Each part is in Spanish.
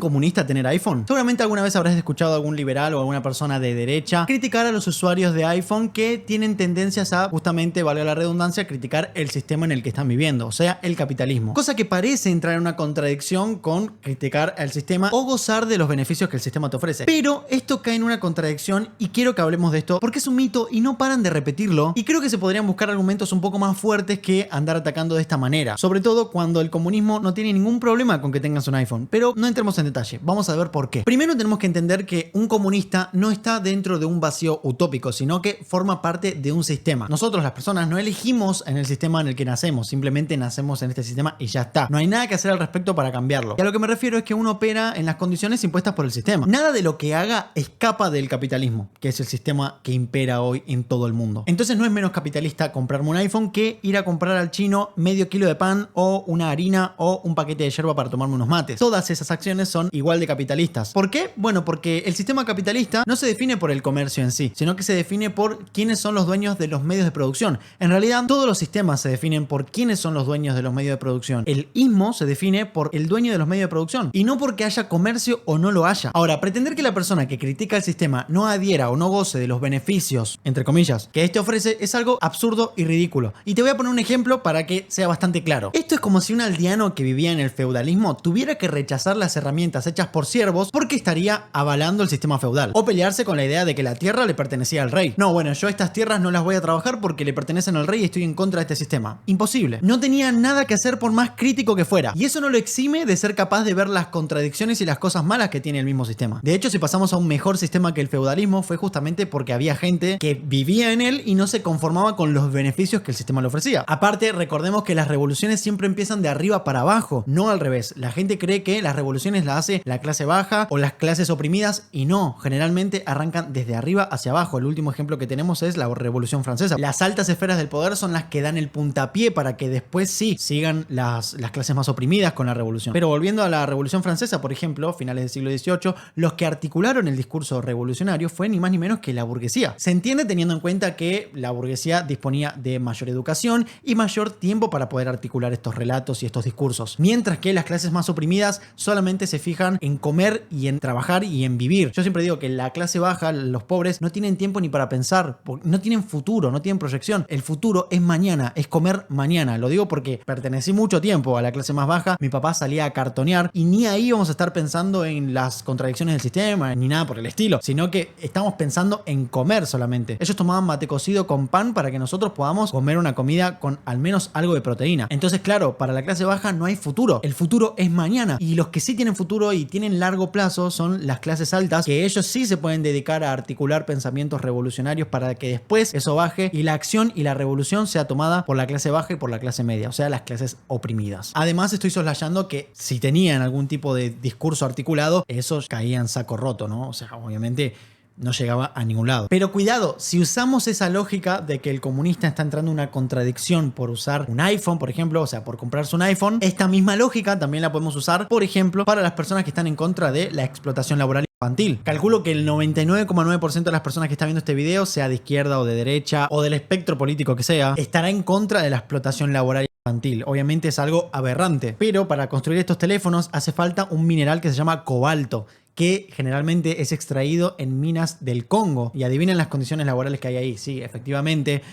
comunista tener iPhone? Seguramente alguna vez habrás escuchado a algún liberal o alguna persona de derecha criticar a los usuarios de iPhone que tienen tendencias a, justamente, valga la redundancia, criticar el sistema en el que están viviendo, o sea, el capitalismo. Cosa que parece entrar en una contradicción con criticar al sistema o gozar de los beneficios que el sistema te ofrece. Pero esto cae en una contradicción y quiero que hablemos de esto porque es un mito y no paran de repetirlo, y creo que se podrían buscar argumentos un poco más fuertes que andar atacando de esta manera, sobre todo cuando el comunismo no tiene ningún problema con que tengas un iPhone. Pero no entremos en detalle, vamos a ver por qué. Primero tenemos que entender que un comunista no está dentro de un vacío utópico, sino que forma parte de un sistema. Nosotros, las personas, no elegimos en el sistema en el que nacemos, simplemente nacemos en este sistema y ya está. No hay nada que hacer al respecto para cambiarlo. Y a lo que me refiero es que uno opera en las condiciones impuestas por el sistema. Nada de lo que haga escapa del capitalismo, que es el sistema que impera hoy en todo el mundo. Entonces no es menos capitalista comprarme un iPhone que ir a comprar al chino medio kilo de pan o una harina o un paquete de yerba para tomarme unos mates. Todas esas acciones son igual de capitalistas. ¿Por qué? Bueno, porque el sistema capitalista no se define por el comercio en sí, sino que se define por quiénes son los dueños de los medios de producción. En realidad, todos los sistemas se definen por quiénes son los dueños de los medios de producción. El ismo se define por el dueño de los medios de producción y no porque haya comercio o no lo haya. Ahora, pretender que la persona que critica el sistema no adhiera o no goce de los beneficios, entre comillas, que este ofrece es algo absurdo y ridículo. Y te voy a poner un ejemplo para que sea bastante claro. Esto es como si un aldeano que vivía en el feudalismo tuviera que rechazar las herramientas hechas por siervos porque estaría avalando el sistema feudal, o pelearse con la idea de que la tierra le pertenecía al rey. No, bueno, yo estas tierras no las voy a trabajar porque le pertenecen al rey y estoy en contra de este sistema. Imposible. No tenía nada que hacer por más crítico que fuera. Y eso no lo exime de ser capaz de ver las contradicciones y las cosas malas que tiene el mismo sistema. De hecho, si pasamos a un mejor sistema que el feudalismo, fue justamente porque había gente que vivía en él y no se conformaba con los beneficios que el sistema le ofrecía. Aparte, recordemos que las revoluciones siempre empiezan de arriba para abajo, no al revés. La gente cree que las revoluciones las hace la clase baja o las clases oprimidas, y no, generalmente arrancan desde arriba hacia abajo. El último ejemplo que tenemos es la Revolución Francesa. Las altas esferas del poder son las que dan el puntapié para que después sí sigan las clases más oprimidas con la revolución. Pero volviendo a la Revolución Francesa, por ejemplo, finales del siglo XVIII, los que articularon el discurso revolucionario fue ni más ni menos que la burguesía. Se entiende teniendo en cuenta que la burguesía disponía de mayor educación y mayor tiempo para poder articular estos relatos y estos discursos, mientras que las clases más oprimidas solamente se fijan en comer y en trabajar y en vivir. Yo siempre digo que la clase baja, los pobres, no tienen tiempo ni para pensar, no tienen futuro, no tienen proyección. El futuro es mañana, es comer mañana. Lo digo porque pertenecí mucho tiempo a la clase más baja. Mi papá salía a cartonear y ni ahí vamos a estar pensando en las contradicciones del sistema ni nada por el estilo, sino que estamos pensando en comer solamente. Ellos tomaban mate cocido con pan para que nosotros podamos comer una comida con al menos algo de proteína. Entonces, claro, para la clase baja no hay futuro. El futuro es mañana. Y los que sí tienen futuro y tienen largo plazo son las clases altas, que ellos sí se pueden dedicar a articular pensamientos revolucionarios para que después eso baje y la acción y la revolución sea tomada por la clase baja y por la clase media, o sea, las clases oprimidas. Además, estoy soslayando que si tenían algún tipo de discurso articulado, esos caían saco roto, ¿no? O sea, obviamente no llegaba a ningún lado. Pero cuidado, si usamos esa lógica de que el comunista está entrando en una contradicción por usar un iPhone, por ejemplo, o sea, por comprarse un iPhone, esta misma lógica también la podemos usar, por ejemplo, para las personas que están en contra de la explotación laboral infantil. Calculo que el 99,9% de las personas que están viendo este video, sea de izquierda o de derecha o del espectro político que sea, estará en contra de la explotación laboral infantil. Obviamente es algo aberrante, pero para construir estos teléfonos hace falta un mineral que se llama cobalto, que generalmente es extraído en minas del Congo. Y adivinen las condiciones laborales que hay ahí. Sí, efectivamente,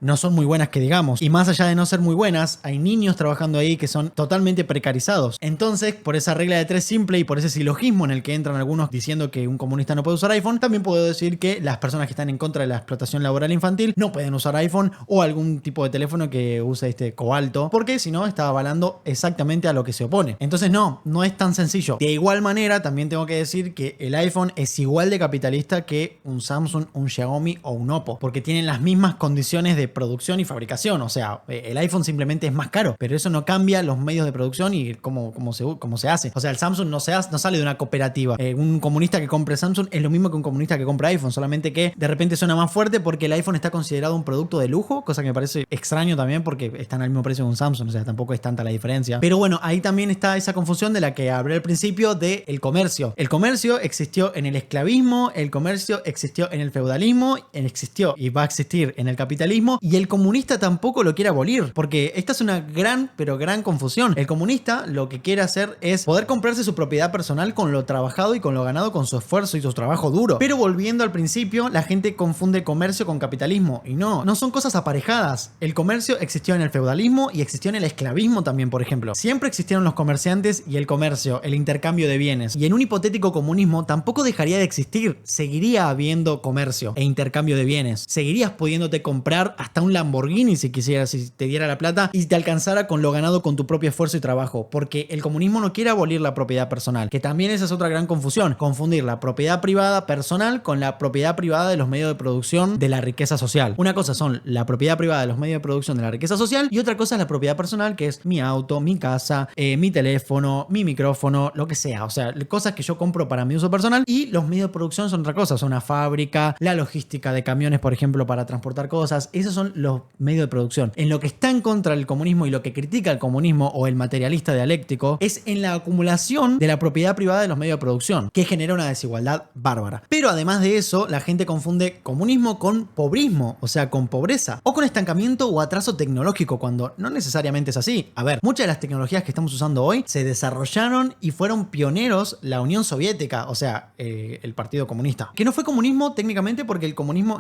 no son muy buenas que digamos. Y más allá de no ser muy buenas, hay niños trabajando ahí que son totalmente precarizados. Entonces, por esa regla de tres simple y por ese silogismo en el que entran algunos diciendo que un comunista no puede usar iPhone, también puedo decir que las personas que están en contra de la explotación laboral infantil no pueden usar iPhone o algún tipo de teléfono que use este cobalto, porque si no está avalando exactamente a lo que se opone. Entonces no es tan sencillo. De igual manera, también tengo que decir que el iPhone es igual de capitalista que un Samsung, un Xiaomi o un Oppo, porque tienen las mismas condiciones de producción y fabricación. O sea, el iPhone simplemente es más caro, pero eso no cambia los medios de producción y cómo se hace. O sea, el Samsung no sale de una cooperativa. Un comunista que compre Samsung es lo mismo que un comunista que compra iPhone, solamente que de repente suena más fuerte porque el iPhone está considerado un producto de lujo, cosa que me parece extraño también porque están al mismo precio que un Samsung, o sea, tampoco es tanta la diferencia. Pero bueno, ahí también está esa confusión de la que hablé al principio del comercio. El comercio existió en el esclavismo, el comercio existió en el feudalismo, existió y va a existir en el capitalismo, comunismo y el comunista tampoco lo quiere abolir, porque esta es una gran, pero gran confusión. El comunista lo que quiere hacer es poder comprarse su propiedad personal con lo trabajado y con lo ganado con su esfuerzo y su trabajo duro. Pero volviendo al principio, la gente confunde comercio con capitalismo y no son cosas aparejadas. El comercio existió en el feudalismo y existió en el esclavismo también, por ejemplo. Siempre existieron los comerciantes y el comercio, el intercambio de bienes. Y en un hipotético comunismo tampoco dejaría de existir. Seguiría habiendo comercio e intercambio de bienes. Seguirías pudiéndote comprar hasta un Lamborghini si quisieras, si te diera la plata y te alcanzara con lo ganado con tu propio esfuerzo y trabajo. Porque el comunismo no quiere abolir la propiedad personal, que también esa es otra gran confusión. Confundir la propiedad privada personal con la propiedad privada de los medios de producción de la riqueza social. Una cosa son la propiedad privada de los medios de producción de la riqueza social y otra cosa es la propiedad personal, que es mi auto, mi casa, mi teléfono, mi micrófono, lo que sea. O sea, cosas que yo compro para mi uso personal, y los medios de producción son otra cosa. Son una fábrica, la logística de camiones, por ejemplo, para transportar cosas. Esos son los medios de producción. En lo que está en contra del comunismo y lo que critica el comunismo o el materialista dialéctico es en la acumulación de la propiedad privada de los medios de producción, que genera una desigualdad bárbara. Pero además de eso, la gente confunde comunismo con pobrismo, o sea, con pobreza, o con estancamiento o atraso tecnológico, cuando no necesariamente es así. A ver, muchas de las tecnologías que estamos usando hoy se desarrollaron y fueron pioneros la Unión Soviética, o sea, el Partido Comunista. Que no fue comunismo técnicamente porque en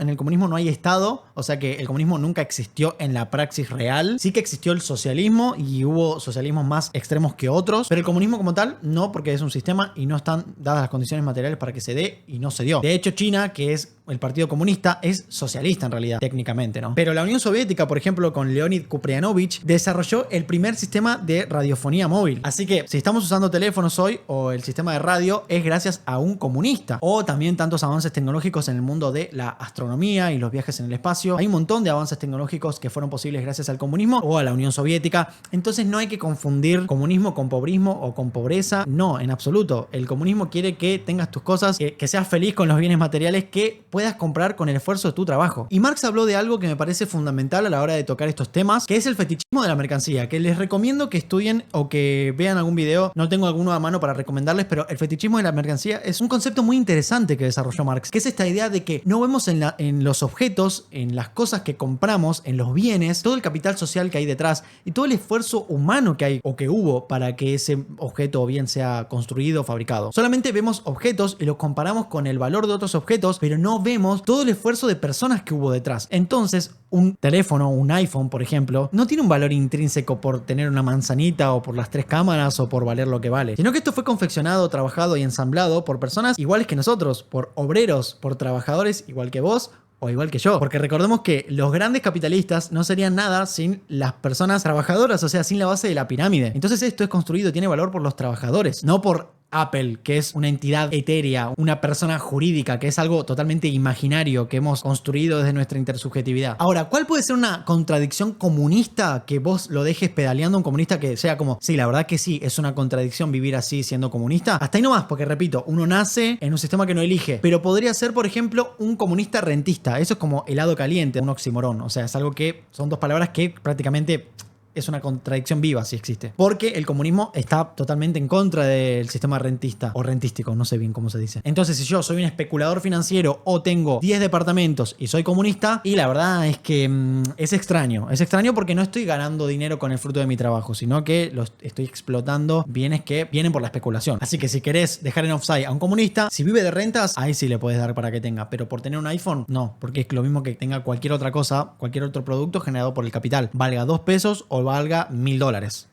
el comunismo no hay Estado, o sea que el comunismo nunca existió en la praxis real. Sí que existió el socialismo y hubo socialismos más extremos que otros, pero el comunismo como tal no, porque es un sistema y no están dadas las condiciones materiales para que se dé, y no se dio. De hecho, China, que es el Partido Comunista, es socialista en realidad, técnicamente, ¿no? Pero la Unión Soviética, por ejemplo, con Leonid Kuprianovich, desarrolló el primer sistema de radiofonía móvil. Así que si estamos usando teléfonos hoy o el sistema de radio, es gracias a un comunista. O también tantos avances tecnológicos en el mundo de la astronomía y los viajes en el espacio. Hay un montón de avances tecnológicos que fueron posibles gracias al comunismo o a la Unión Soviética. Entonces no hay que confundir comunismo con pobrismo o con pobreza. No, en absoluto. El comunismo quiere que tengas tus cosas, que seas feliz con los bienes materiales que puedas comprar con el esfuerzo de tu trabajo. Y Marx habló de algo que me parece fundamental a la hora de tocar estos temas, que es el fetichismo de la mercancía, que les recomiendo que estudien o que vean algún video. No tengo alguno a mano para recomendarles, pero el fetichismo de la mercancía es un concepto muy interesante que desarrolló Marx, que es esta idea de que no vemos en los objetos, en las cosas que compramos, en los bienes, todo el capital social que hay detrás y todo el esfuerzo humano que hay o que hubo para que ese objeto o bien sea construido o fabricado. Solamente vemos objetos y los comparamos con el valor de otros objetos, pero no vemos todo el esfuerzo de personas que hubo detrás. Entonces, un teléfono, un iPhone, por ejemplo, no tiene un valor intrínseco por tener una manzanita o por las 3 cámaras o por valer lo que vale, sino que esto fue confeccionado, trabajado y ensamblado por personas iguales que nosotros, por obreros, por trabajadores igual que vos o igual que yo. Porque recordemos que los grandes capitalistas no serían nada sin las personas trabajadoras, o sea, sin la base de la pirámide. Entonces esto es construido, tiene valor por los trabajadores, no por Apple, que es una entidad etérea, una persona jurídica, que es algo totalmente imaginario que hemos construido desde nuestra intersubjetividad. Ahora, ¿cuál puede ser una contradicción comunista que vos lo dejes pedaleando a un comunista que sea como, sí, la verdad que sí, es una contradicción vivir así siendo comunista? Hasta ahí nomás, porque repito, uno nace en un sistema que no elige, pero podría ser, por ejemplo, un comunista rentista. Eso es como helado caliente, un oxímoron. O sea, es algo que son dos palabras que prácticamente es una contradicción viva si existe. Porque el comunismo está totalmente en contra del sistema rentista o rentístico, no sé bien cómo se dice. Entonces, si yo soy un especulador financiero o tengo 10 departamentos y soy comunista, y la verdad es que es extraño. Es extraño porque no estoy ganando dinero con el fruto de mi trabajo, sino que los estoy explotando bienes que vienen por la especulación. Así que si querés dejar en offside a un comunista, si vive de rentas, ahí sí le puedes dar para que tenga. Pero por tener un iPhone, no. Porque es lo mismo que tenga cualquier otra cosa, cualquier otro producto generado por el capital. Valga 2 pesos o valga $1000.